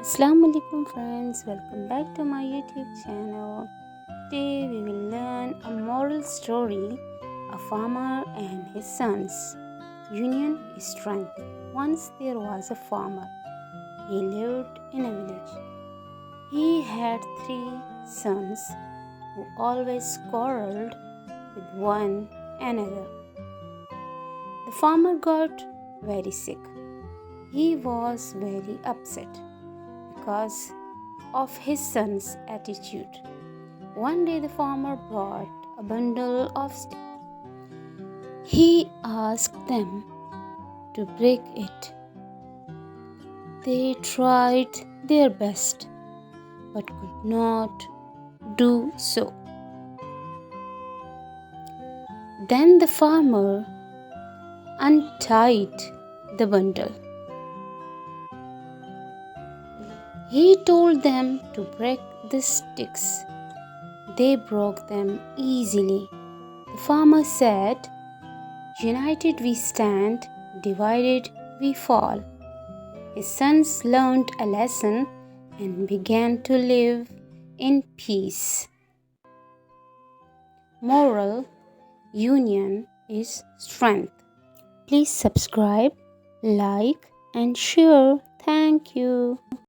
Assalamu alaikum friends, welcome back to my YouTube channel. Today we will learn a moral story, a farmer and his sons. Union is strength. Once there was a farmer. He lived in a village. He had 3 sons who always quarreled with one another. The farmer got very sick. He was very upset because of his son's attitude. One day the farmer brought a bundle of sticks. He asked them to break it. They tried their best but could not do so. Then the farmer untied the bundle. He told them to break the sticks. They broke them easily. The farmer said, "United we stand, divided we fall." His sons learned a lesson and began to live in peace. Moral: union is strength. Please subscribe, like, and share. Thank you.